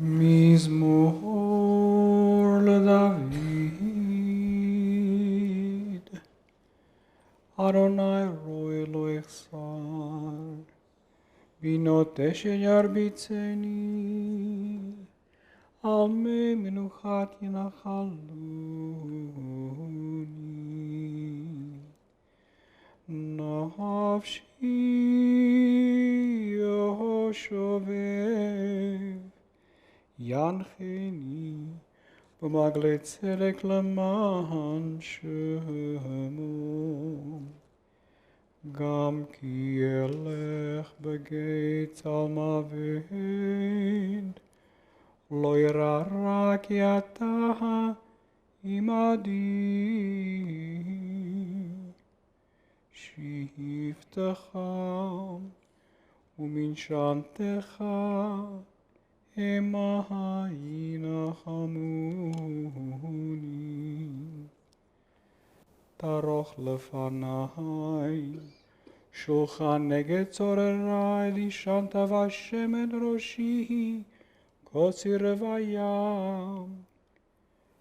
מזמור לדוד. אדוני רואה לא אחסר, בנוטש ירביצני, על מי מנוחת ינחלוני. נפשי יהושבב, ינחני במעגלי צדק למען שמו. גם כי אלך בגיא צל מוות, לא ירא רע כי אתה עמדי. שבטך ומנשנתך המה ינחמוני. תערוך לפניי שולחן נגד צורריי, לישנת והשמן ראשי קוצי רוויה.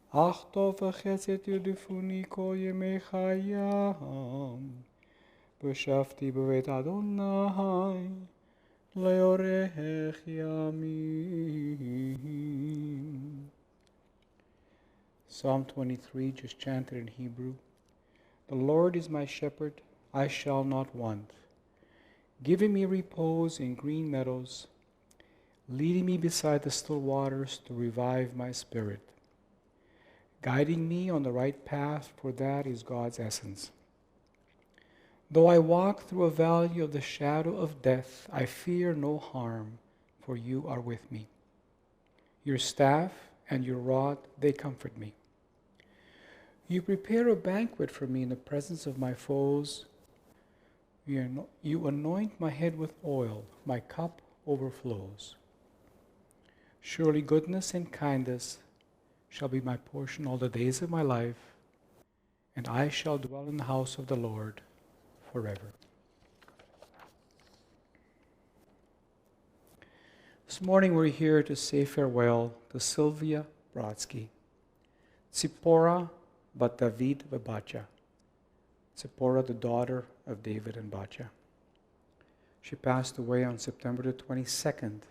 אך טוב וחסד ירדפוני כל ימי חיים, ושבתי בבית אדוני לאורך ימים. Psalm 23, just chanted in Hebrew. The Lord is my shepherd, I shall not want. Giving me repose in green meadows, leading me beside the still waters to revive my spirit. Guiding me on the right path, for that is God's essence. Though I walk through a valley of the shadow of death, I fear no harm, for you are with me. Your staff and your rod, they comfort me. You prepare a banquet for me in the presence of my foes. You anoint my head with oil, my cup overflows. Surely goodness and kindness shall be my portion all the days of my life, and I shall dwell in the house of the Lord forever. This morning we're here to say farewell to Sylvia Brodsky, Tzipporah bat David v'Batya, Tzipporah the daughter of David and Batya. She passed away on September the 22nd,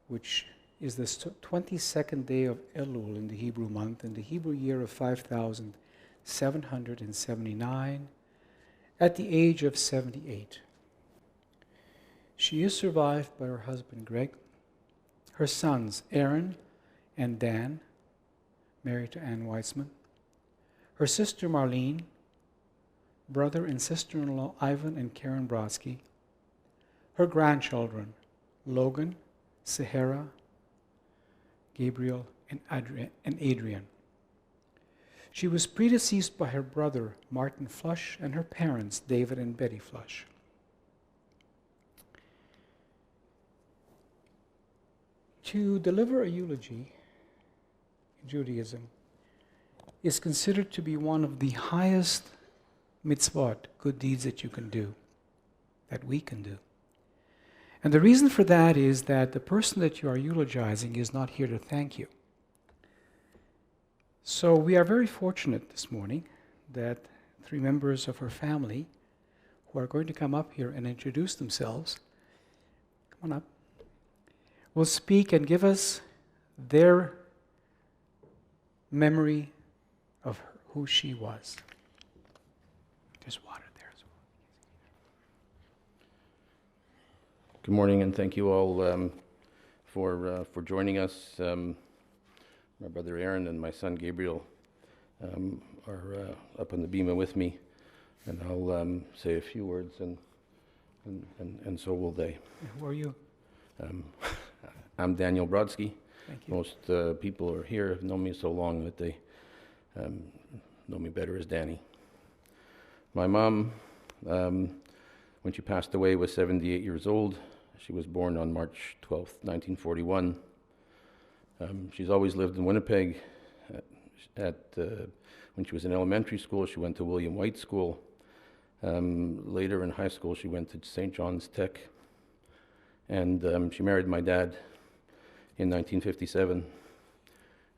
which is the 22nd day of Elul in the Hebrew month, in the Hebrew year of 5779, at the age of 78. She is survived by her husband Greg, her sons Aaron and Dan, married to Ann Weitzman, her sister Marlene, brother and sister-in-law Ivan and Karen Brodsky, her grandchildren Logan, Sahara, Gabriel, and Adrian. She was predeceased by her brother Martin Flush and her parents David and Betty Flush. To deliver a eulogy in Judaism is considered to be one of the highest mitzvot, good deeds that you can do, that we can do. And the reason for that is that the person that you are eulogizing is not here to thank you. So we are very fortunate this morning that 3 members of her family who are going to come up here and introduce themselves, come on up, will speak and give us their memory of her, who she was. There's water there as well. Good morning, and thank you all for joining us. My brother Aaron and my son Gabriel are up on the bima with me, and I'll say a few words, and so will they. Who are you? I'm Daniel Brodsky. Thank you. Most people are here have known me so long that they know me better as Danny. My mom, when she passed away, was 78 years old. She was born on March 12th, 1941. She's always lived in Winnipeg. When she was in elementary school, she went to William White School. Later in high school, she went to St. John's Tech. And she married my dad in 1957,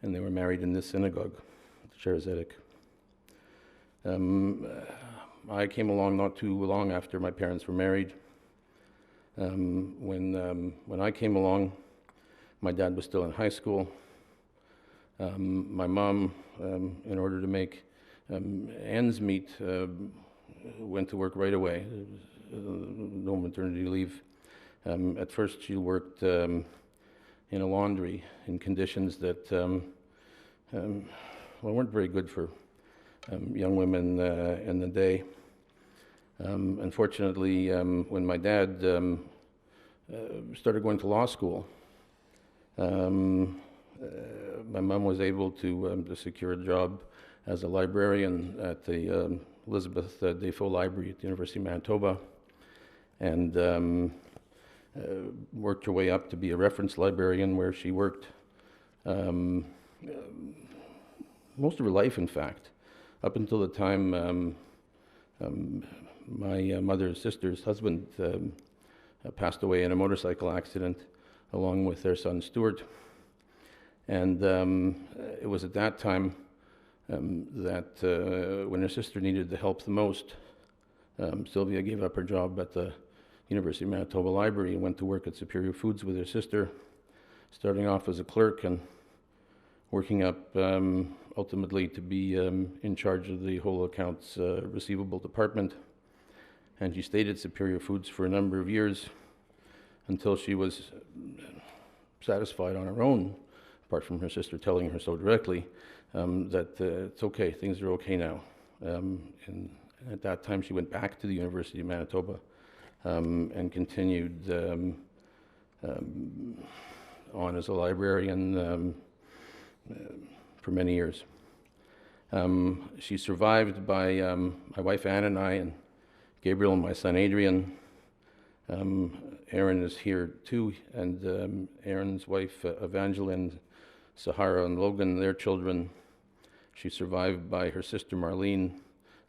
and they were married in this synagogue, the Sher Zedek. I came along not too long after my parents were married. When I came along, my dad was still in high school. My mom, in order to make ends meet, went to work right away. No maternity leave. At first, she worked in a laundry in conditions that weren't very good for young women in the day. Unfortunately, when my dad started going to law school, my mom was able to secure a job as a librarian at the Elizabeth Defoe Library at the University of Manitoba, and worked her way up to be a reference librarian, where she worked most of her life, in fact, up until the time my mother's sister's husband passed away in a motorcycle accident, along with their son Stuart. And it was at that time that when her sister needed the help the most, Sylvia gave up her job at the University of Manitoba Library and went to work at Superior Foods with her sister, starting off as a clerk and working up ultimately to be in charge of the whole accounts receivable department. And she stayed at Superior Foods for a number of years until she was satisfied on her own, apart from her sister telling her so directly, that it's okay, things are okay now. And at that time, she went back to the University of Manitoba and continued on as a librarian for many years. She's survived by my wife Anne and I, and Gabriel and my son Adrian. Aaron is here too, and Aaron's wife Evangeline, Sahara and Logan, their children. She's survived by her sister Marlene,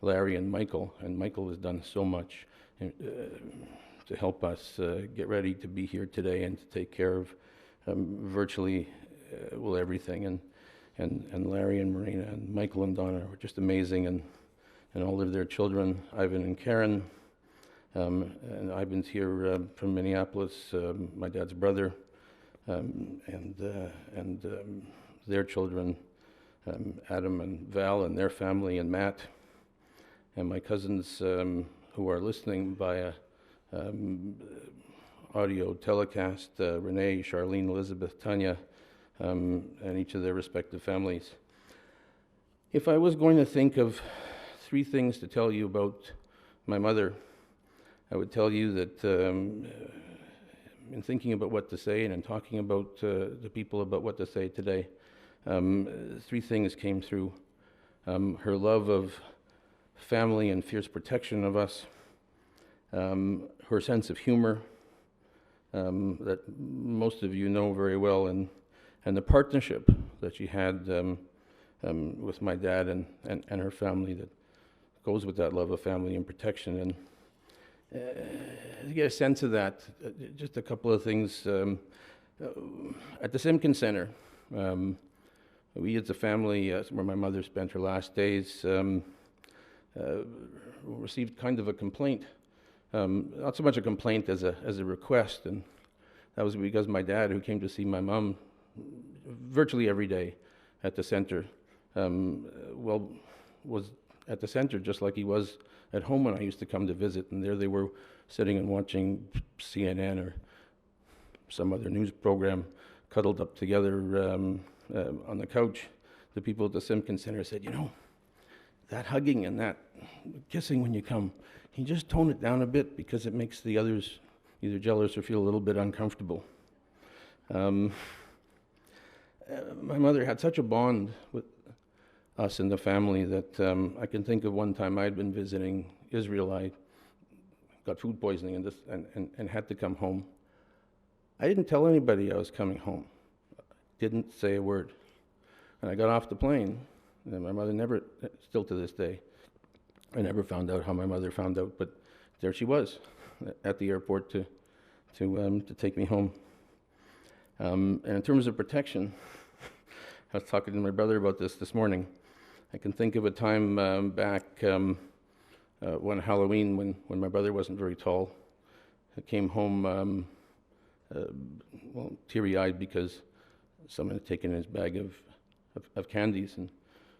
Larry and Michael has done so much to help us get ready to be here today and to take care of virtually everything. And Larry and Marina and Michael and Donna were just amazing, and all of their children, Ivan and Karen. And Ivan's here from Minneapolis, my dad's brother, and their children, Adam and Val and their family, and Matt, and my cousins who are listening via audio telecast, Renee, Charlene, Elizabeth, Tanya, and each of their respective families. If I was going to think of 3 things to tell you about my mother, I would tell you that in thinking about what to say and in talking about the people about what to say today, 3 things came through. Her love of family and fierce protection of us, her sense of humor that most of you know very well, and the partnership that she had with my dad and her family that goes with that love of family and protection. And to get a sense of that, just a couple of things. At the Simpkin Center, we as a family, where my mother spent her last days, received kind of a complaint. Not so much a complaint as a request, and that was because my dad, who came to see my mom virtually every day at the center, was at the center just like he was at home when I used to come to visit, and there they were sitting and watching CNN or some other news program, cuddled up together on the couch. The people at the Simpkin Center said, that hugging and that kissing when you come, can you just tone it down a bit, because it makes the others either jealous or feel a little bit uncomfortable. My mother had such a bond with us in the family that I can think of one time I'd been visiting Israel. I got food poisoning and had to come home. I didn't tell anybody I was coming home. Didn't say a word. And I got off the plane, and my mother never, still to this day, I never found out how my mother found out, but there she was at the airport to take me home. And in terms of protection, I was talking to my brother about this morning. I can think of a time back one Halloween when my brother wasn't very tall. I came home teary-eyed because someone had taken his bag of candies, and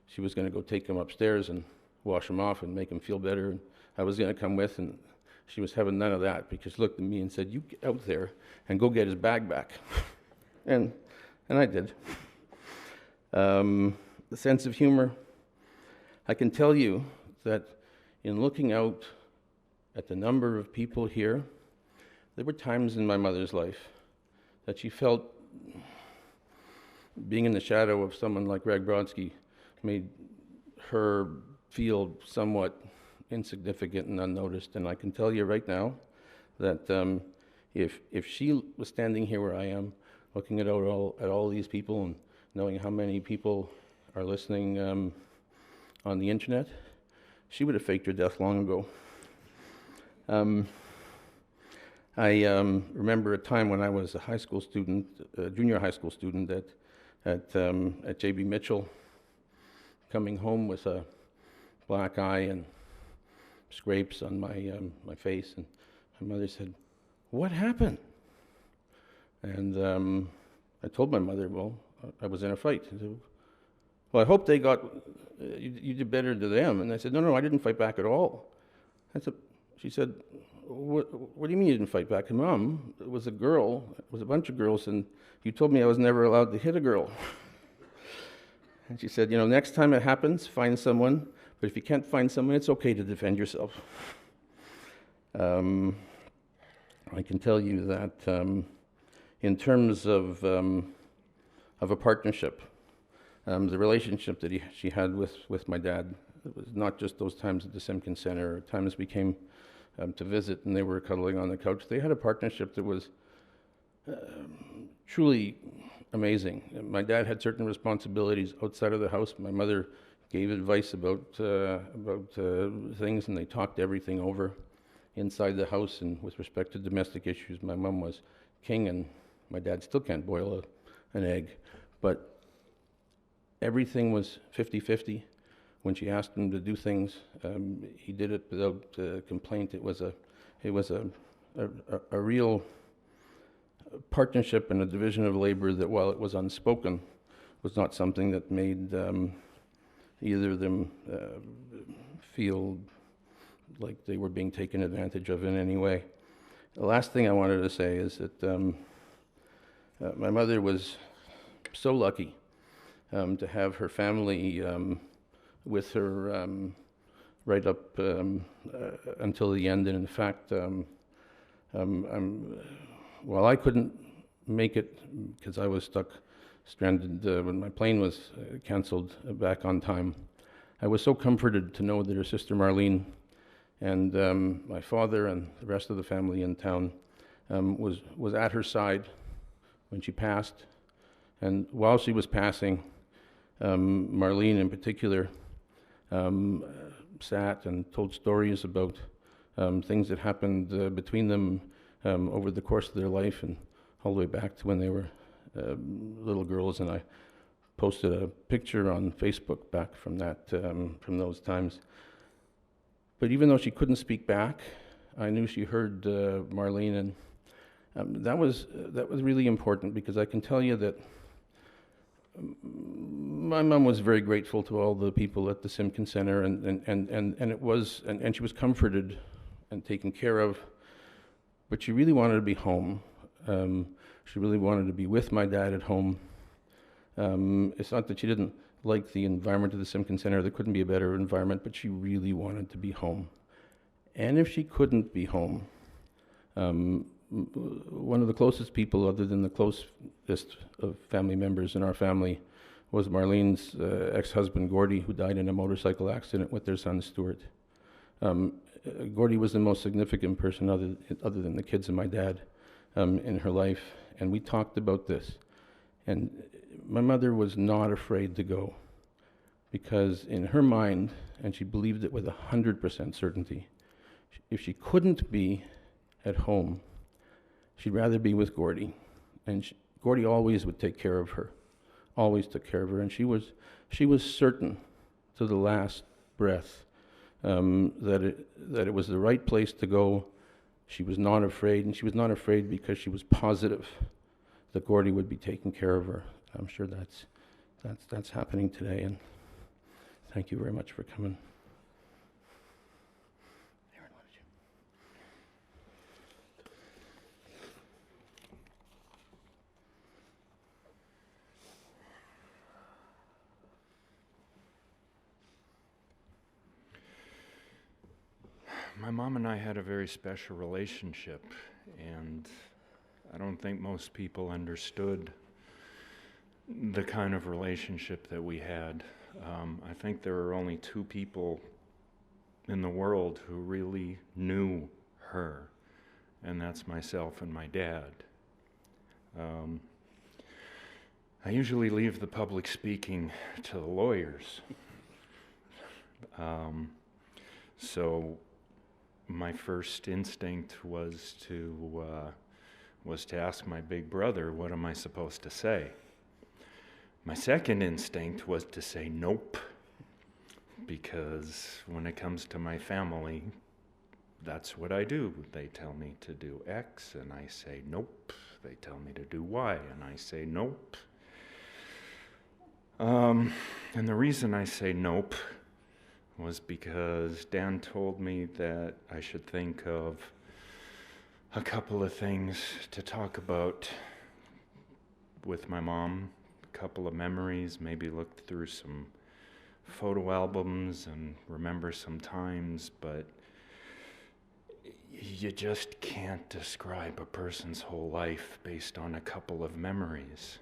she was going to go take him upstairs and wash him off and make him feel better. And I was going to come with, and she was having none of that because she looked at me and said, "You get out there and go get his bag back." and I did. The sense of humor. I can tell you that in looking out at the number of people here, there were times in my mother's life that she felt being in the shadow of someone like Greg Brodsky made her feel somewhat insignificant and unnoticed. And I can tell you right now that if she was standing here where I am, looking at all these people and knowing how many people are listening on the internet, she would have faked her death long ago. I remember a time when I was a high school student, a junior high school student at J.B. Mitchell, coming home with a black eye and scrapes on my face, and my mother said, "What happened?" And I told my mother, "Well, I was in a fight." She said, "Well, I hope they got, you did better to them." And I said, No, I didn't fight back at all. She said, what do you mean you didn't fight back? Mom, it was a bunch of girls, and you told me I was never allowed to hit a girl. And she said, next time it happens, find someone, but if you can't find someone, it's okay to defend yourself. I can tell you that in terms of a partnership, the relationship that she had with my dad, it was not just those times at the Simpkin Center, or times we came to visit and they were cuddling on the couch. They had a partnership that was truly amazing. My dad had certain responsibilities outside of the house. My mother gave advice about things, and they talked everything over inside the house. And with respect to domestic issues, my mom was king, and my dad still can't boil an egg. But everything was 50-50. When she asked him to do things, he did it without complaint. It was a real partnership and a division of labor that, while it was unspoken, was not something that made either of them feel like they were being taken advantage of in any way. The last thing I wanted to say is that my mother was so lucky to have her family with her right up until the end. And in fact, while I couldn't make it because I was stranded when my plane was canceled back on time, I was so comforted to know that her sister Marlene and my father and the rest of the family in town was at her side when she passed. And while she was passing, Marlene in particular sat and told stories about things that happened between them over the course of their life, and all the way back to when they were little girls. And I posted a picture on Facebook back from those times. But even though she couldn't speak back, I knew she heard Marlene, and that was really important, because I can tell you that my mom was very grateful to all the people at the Simpkin Center, and she was comforted and taken care of, but she really wanted to be home. She really wanted to be with my dad at home. It's not that she didn't like the environment of the Simpkin Center. There couldn't be a better environment, but she really wanted to be home. And if she couldn't be home, one of the closest people, other than the closest of family members in our family, was Marlene's ex-husband, Gordy, who died in a motorcycle accident with their son, Stuart. Gordy was the most significant person, other than the kids and my dad, in her life. And we talked about this. And my mother was not afraid to go, because in her mind, and she believed it with 100% certainty, if she couldn't be at home, she'd rather be with Gordy. And Gordy always would take care of her, always took care of her, and she was certain to the last breath that it was the right place to go. She was not afraid, and she was not afraid because she was positive that Gordy would be taking care of her. I'm sure that's happening today, and thank you very much for coming. My mom and I had a very special relationship, and I don't think most people understood the kind of relationship that we had. I think there are only two people in the world who really knew her, and that's myself and my dad. I usually leave the public speaking to the lawyers. So my first instinct was to ask my big brother, what am I supposed to say? My second instinct was to say nope, because when it comes to my family, that's what I do. They tell me to do X, and I say nope. They tell me to do Y, and I say nope. And the reason I say nope was because Dan told me that I should think of a couple of things to talk about with my mom, a couple of memories, maybe look through some photo albums and remember some times, but you just can't describe a person's whole life based on a couple of memories.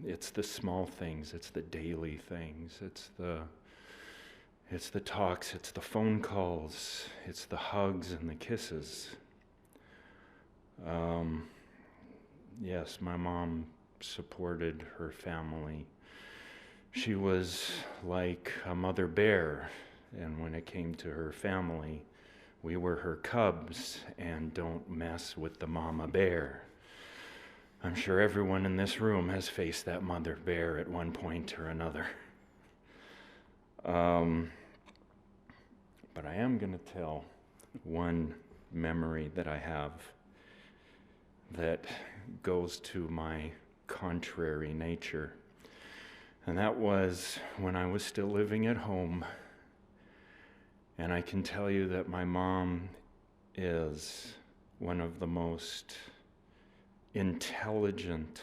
It's the small things, it's the daily things, it's the talks, it's the phone calls, it's the hugs and the kisses. Yes, my mom supported her family. She was like a mother bear, and when it came to her family, we were her cubs, and don't mess with the mama bear. I'm sure everyone in this room has faced that mother bear at one point or another. But I am going to tell one memory that I have that goes to my contrary nature. And that was when I was still living at home. And I can tell you that my mom is one of the most intelligent,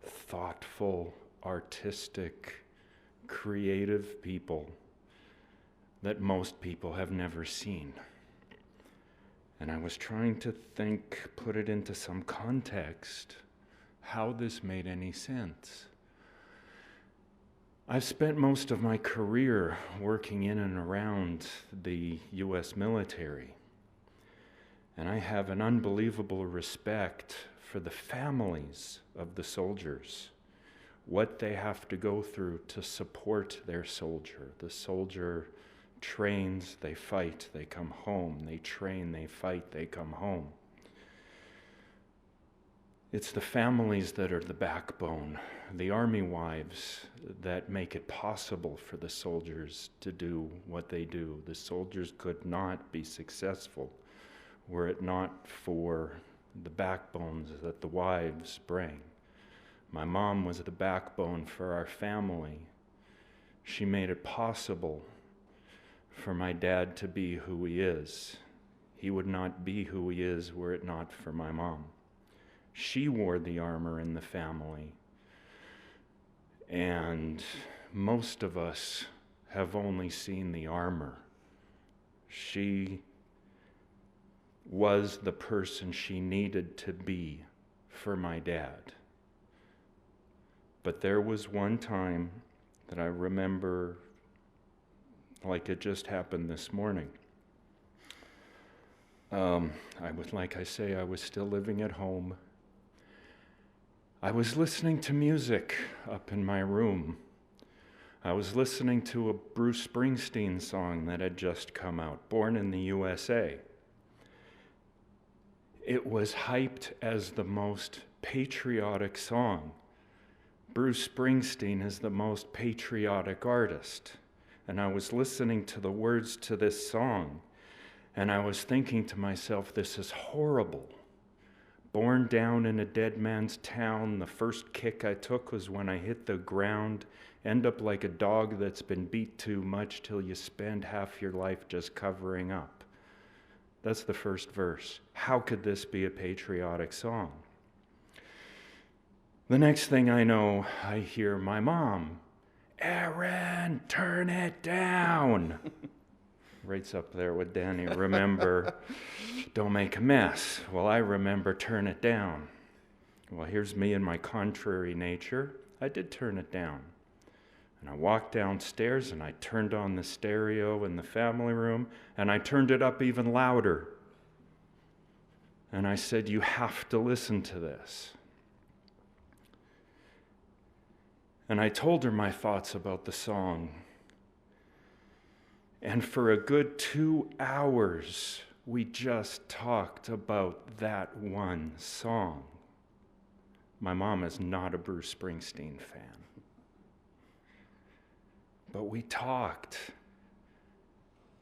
thoughtful, artistic, creative people that most people have never seen. And I was trying to think, put it into some context, how this made any sense. I've spent most of my career working in and around the U.S. military, and I have an unbelievable respect for the families of the soldiers, what they have to go through to support their soldier. The soldier trains, they fight, they come home. They train, they fight, they come home. It's the families that are the backbone, the army wives that make it possible for the soldiers to do what they do. The soldiers could not be successful were it not for the backbones that the wives bring. My mom was the backbone for our family. She made it possible for my dad to be who he is. He would not be who he is were it not for my mom. She wore the armor in the family. And most of us have only seen the armor. She was the person she needed to be for my dad. But there was one time that I remember like it just happened this morning. I was still living at home. I was listening to music up in my room. I was listening to a Bruce Springsteen song that had just come out, Born in the USA. it was hyped as the most patriotic song. Bruce Springsteen is the most patriotic artist. And I was listening to the words to this song, and I was thinking to myself, this is horrible. Born down in a dead man's town, the first kick I took was when I hit the ground. End up like a dog that's been beat too much till you spend half your life just covering up. That's the first verse. How could this be a patriotic song? The next thing I know, I hear my mom, "Aaron, turn it down." Right's up there with Danny. Remember, don't make a mess. Well, I remember, turn it down. Well, here's me and my contrary nature. I did turn it down. And I walked downstairs and I turned on the stereo in the family room and I turned it up even louder. And I said, you have to listen to this. And I told her my thoughts about the song. And for a good 2 hours, we just talked about that one song. My mom is not a Bruce Springsteen fan. But we talked.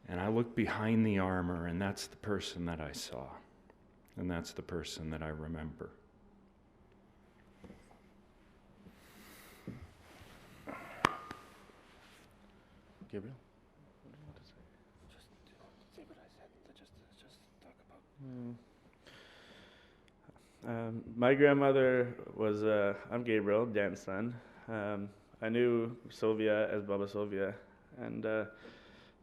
And I looked behind the armor, and that's the person that I saw. And that's the person that I remember. Gabriel? What do you want to say? Just say what I said. Just talk about. My grandmother was, I'm Gabriel, Dan's son. I knew Sylvia as Baba Sylvia, and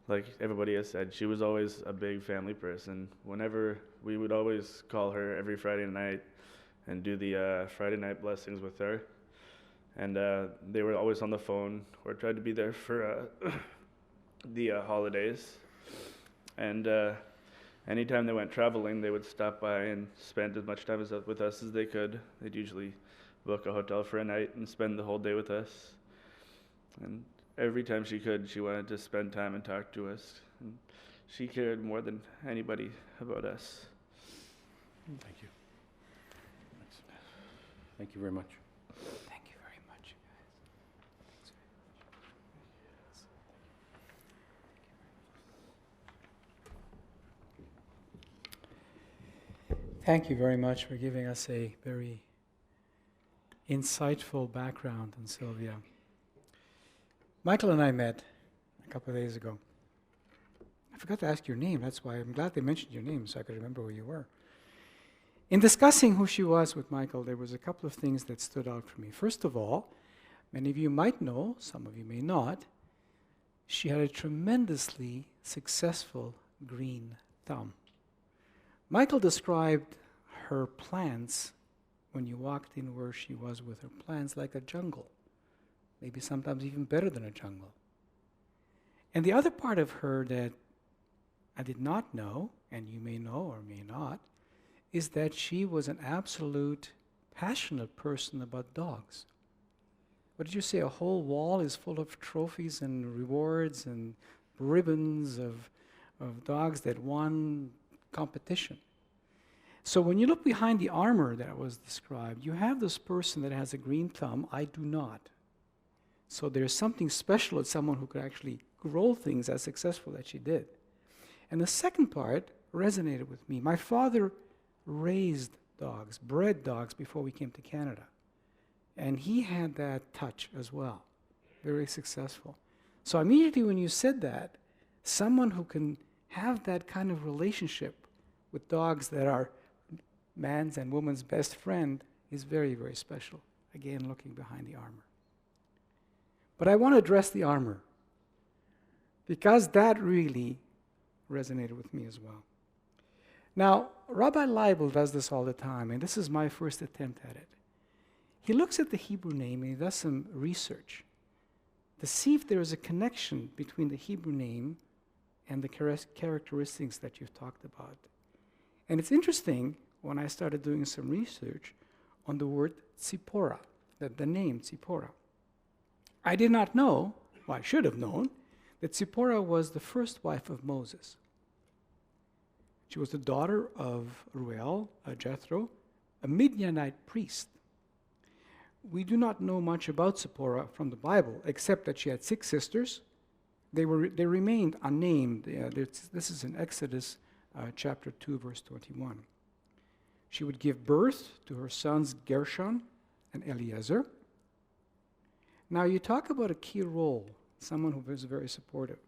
like everybody has said, she was always a big family person. Whenever we would always call her every Friday night and do the Friday night blessings with her, and they were always on the phone or tried to be there for the holidays. And anytime they went traveling, they would stop by and spend as much time with us as they could. They'd usually book a hotel for a night and spend the whole day with us. And every time she could, she wanted to spend time and talk to us. And she cared more than anybody about us. Thank you. Thank you very much. Thank you very much, guys. Thank you very much for giving us a very insightful background on Sylvia. Michael and I met a couple of days ago. I forgot to ask your name. That's why I'm glad they mentioned your name so I could remember who you were. In discussing who she was with Michael, there was a couple of things that stood out for me. First of all, many of you might know, some of you may not, she had a tremendously successful green thumb. Michael described her plants, when you walked in where she was with her plants, like a jungle. Maybe sometimes even better than a jungle. And the other part of her that I did not know, and you may know or may not, is that she was an absolute passionate person about dogs. What did you say? A whole wall is full of trophies and rewards and ribbons of dogs that won competition. So when you look behind the armor that was described, you have this person that has a green thumb. I do not. So there's something special at someone who could actually grow things as successful as she did. And the second part resonated with me. My father raised dogs, bred dogs before we came to Canada. And he had that touch as well. Very successful. So immediately when you said that, someone who can have that kind of relationship with dogs that are man's and woman's best friend is very, very special. Again, looking behind the armor. But I want to address the armor because that really resonated with me as well. Now, Rabbi Leibel does this all the time, and this is my first attempt at it. He looks at the Hebrew name and he does some research to see if there is a connection between the Hebrew name and the characteristics that you've talked about. And it's interesting when I started doing some research on the word Tzipora, the name Tzipora. I did not know, well, I should have known, that Tzipora was the first wife of Moses. She was the daughter of Ruel, Jethro, a Midianite priest. We do not know much about Zipporah from the Bible, except that she had 6 sisters. They remained unnamed. This is in Exodus chapter 2, verse 21. She would give birth to her sons Gershon and Eliezer. Now you talk about a key role, someone who was very supportive.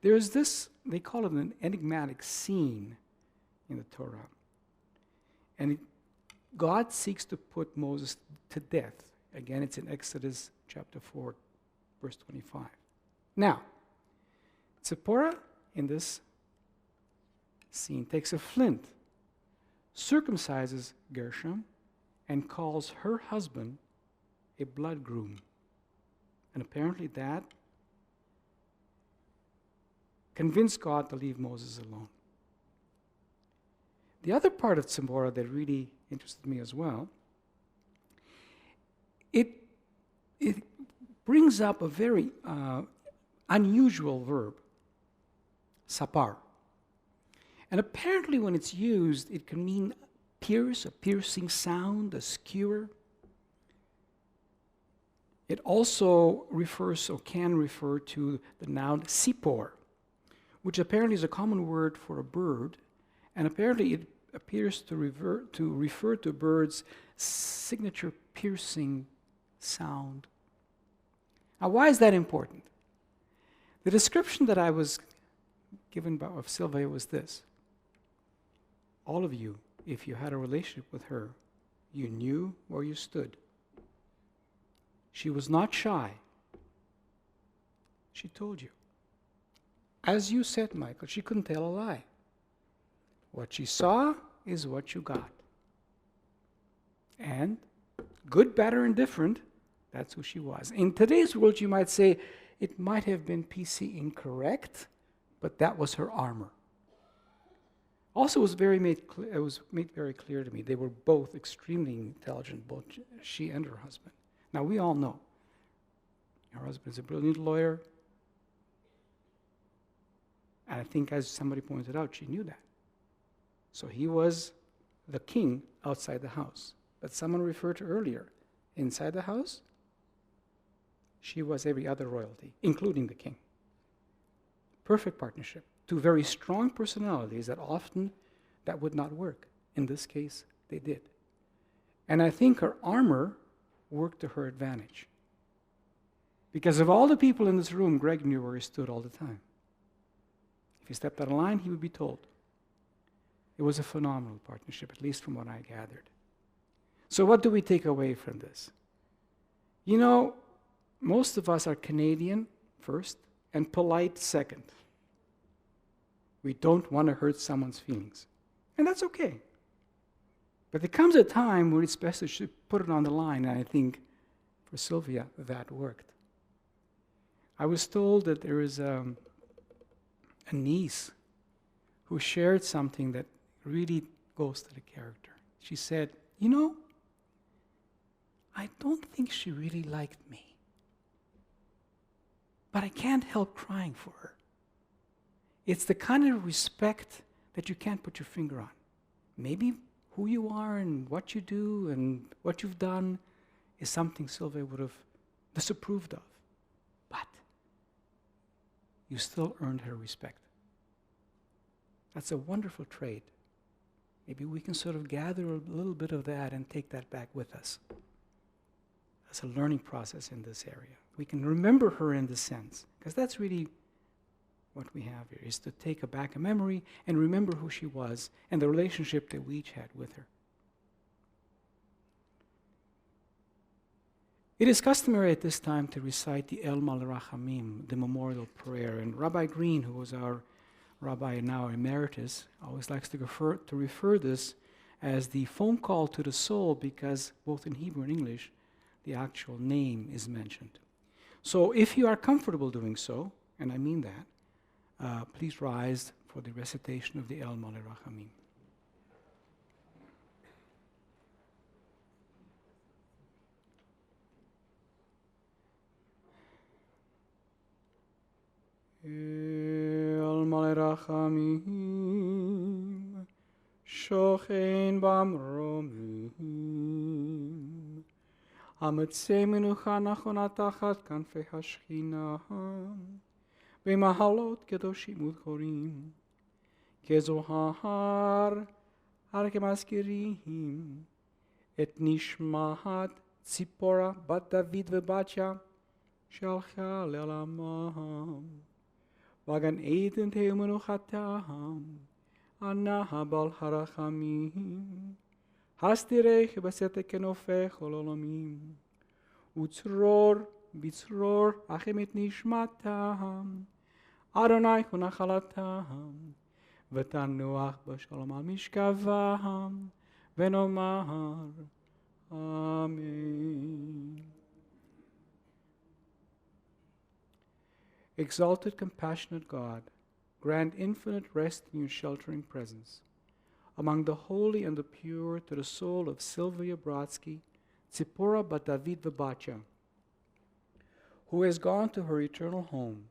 There's this, they call it an enigmatic scene in the Torah. And God seeks to put Moses to death. Again, it's in Exodus chapter 4, verse 25. Now, Zipporah in this scene takes a flint, circumcises Gershom, and calls her husband a blood groom. And apparently that convinced God to leave Moses alone. The other part of Zipporah that really interested me as well, it brings up a very unusual verb, sapar. And apparently when it's used, it can mean pierce, a piercing sound, a skewer. It also refers or can refer to the noun sipor, which apparently is a common word for a bird, and apparently it appears to refer to a bird's signature piercing sound. Now, why is that important? The description that I was given of Sylvia was this. All of you, if you had a relationship with her, you knew where you stood. She was not shy. She told you. As you said, Michael, she couldn't tell a lie. What she saw is what you got. And good, bad, or indifferent, that's who she was. In today's world, you might say it might have been PC incorrect, but that was her armor. Also, it was made very clear to me they were both extremely intelligent, both she and her husband. Now, we all know her husband is a brilliant lawyer, and I think, as somebody pointed out, she knew that. So he was the king outside the house. But someone referred to earlier, inside the house, she was every other royalty, including the king. Perfect partnership. 2 very strong personalities that often that would not work. In this case, they did. And I think her armor worked to her advantage. Because of all the people in this room, Greg knew where he stood all the time. If he stepped out of line, he would be told. It was a phenomenal partnership, at least from what I gathered. So what do we take away from this? You know, most of us are Canadian first and polite second. We don't want to hurt someone's feelings. And that's okay. But there comes a time where it's best to put it on the line, and I think for Sylvia that worked. I was told that there is a niece who shared something that really goes to the character. She said, you know, I don't think she really liked me, but I can't help crying for her. It's the kind of respect that you can't put your finger on. Maybe who you are and what you do and what you've done is something Sylvia would have disapproved of, but you still earned her respect. That's a wonderful trait. Maybe we can sort of gather a little bit of that and take that back with us. That's a learning process in this area. We can remember her in this sense, because that's really what we have here, is to take back a memory and remember who she was and the relationship that we each had with her. It is customary at this time to recite the El Malrachamim, the memorial prayer, and Rabbi Green, who was our rabbi now emeritus, always likes to refer this as the phone call to the soul, because both in Hebrew and English, the actual name is mentioned. So if you are comfortable doing so, and I mean that, please rise for the recitation of the El Malrachamim. El Malrachamim. שוכן במרומים, המצא מנוחה נכונה תחת כנפי השכינה, במחלות קדושים וזכורים, כזוהר, הר כמזכירים, את נשמת ציפורה בת דוד ובתיה, שהלכה לעלמם, בגן עדן תהא מנוחתם, ענה בעל הרחמים, הסתירך בסתר כנופך כל עולמים, וצרור בצרור אחם את נשמתם, אדוני הוא נחלתם, ותנוח בשלום על משכבם, ונאמר Amen. Exalted, compassionate God, grant infinite rest in your sheltering presence. Among the holy and the pure, to the soul of Sylvia Brodsky, Tzipora bat David Vabatya, who has gone to her eternal home.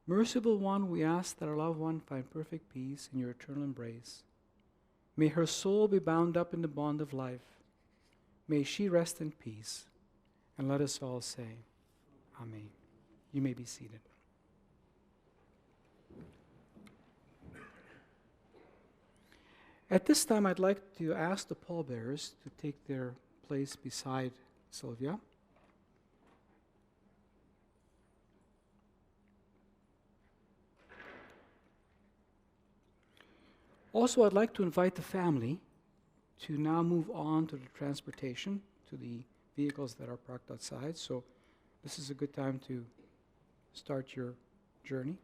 Merciful One, we ask that our loved one find perfect peace in your eternal embrace. May her soul be bound up in the bond of life. May she rest in peace. And let us all say, Amen. You may be seated. At this time, I'd like to ask the pallbearers to take their place beside Sylvia. Also, I'd like to invite the family to now move on to the transportation, to the vehicles that are parked outside. So this is a good time to start your journey.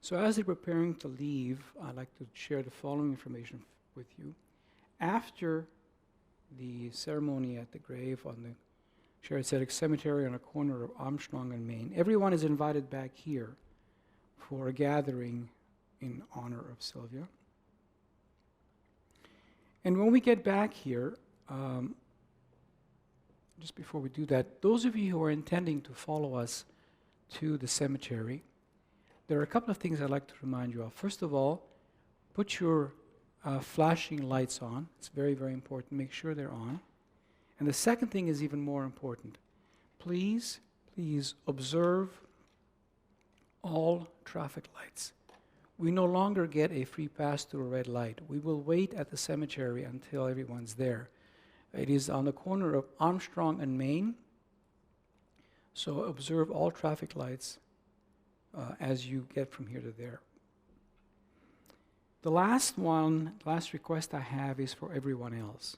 So as they're preparing to leave, I'd like to share the following information with you. After the ceremony at the grave on the Shared Tzedek Cemetery on the corner of Armstrong and Main, everyone is invited back here for a gathering in honor of Sylvia. And when we get back here, just before we do that, those of you who are intending to follow us to the cemetery, there are a couple of things I'd like to remind you of. First of all, put your flashing lights on. It's very, very important. Make sure they're on. And the second thing is even more important. Please observe all traffic lights. We no longer get a free pass through a red light. We will wait at the cemetery until everyone's there. It is on the corner of Armstrong and Main. So observe all traffic lights as you get from here to there. The last request I have is for everyone else.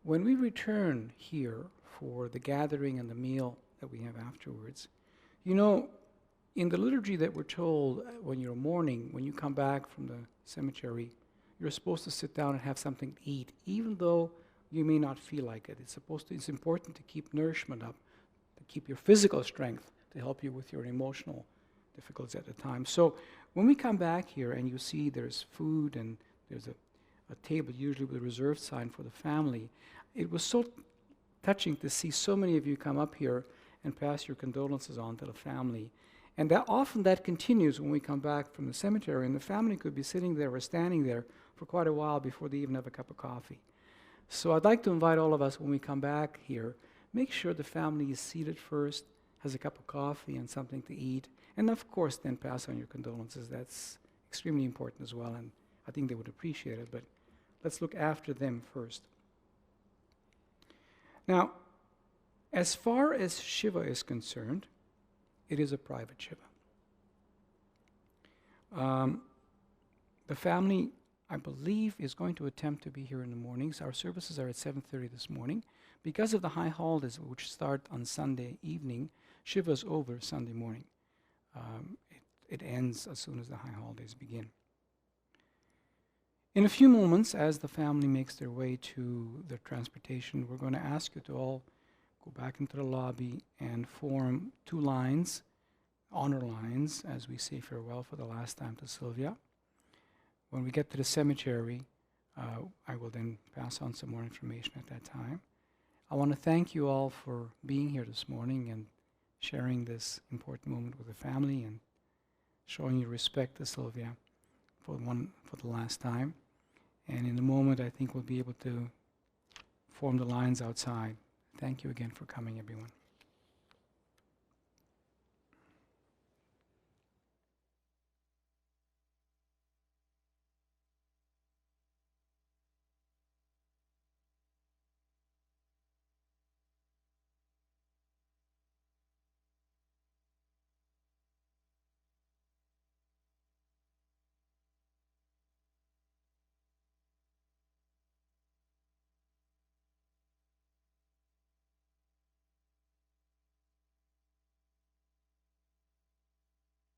When we return here for the gathering and the meal that we have afterwards, you know, in the liturgy that we're told when you're mourning, when you come back from the cemetery, you're supposed to sit down and have something to eat, even though you may not feel like it. It's important to keep nourishment up, to keep your physical strength, to help you with your emotional difficulties at the time. So when we come back here and you see there's food and there's a table usually with a reserved sign for the family, it was so touching to see so many of you come up here and pass your condolences on to the family. And that often that continues when we come back from the cemetery, and the family could be sitting there or standing there for quite a while before they even have a cup of coffee. So I'd like to invite all of us, when we come back here, make sure the family is seated first, has a cup of coffee and something to eat, and of course then pass on your condolences. That's extremely important as well, and I think they would appreciate it, but let's look after them first. Now, as far as Shiva is concerned, it is a private Shiva. The family, I believe, is going to attempt to be here in the mornings. Our services are at 7:30 this morning. Because of the high holidays, which start on Sunday evening, Shiva is over Sunday morning. It ends as soon as the high holidays begin. In a few moments, as the family makes their way to their transportation, we're going to ask you to all go back into the lobby and form two lines, honor lines, as we say farewell for the last time to Sylvia. When we get to the cemetery, I will then pass on some more information at that time. I want to thank you all for being here this morning and sharing this important moment with the family and showing your respect to Sylvia for the last time. And in a moment, I think we'll be able to form the lines outside. Thank you again for coming, everyone.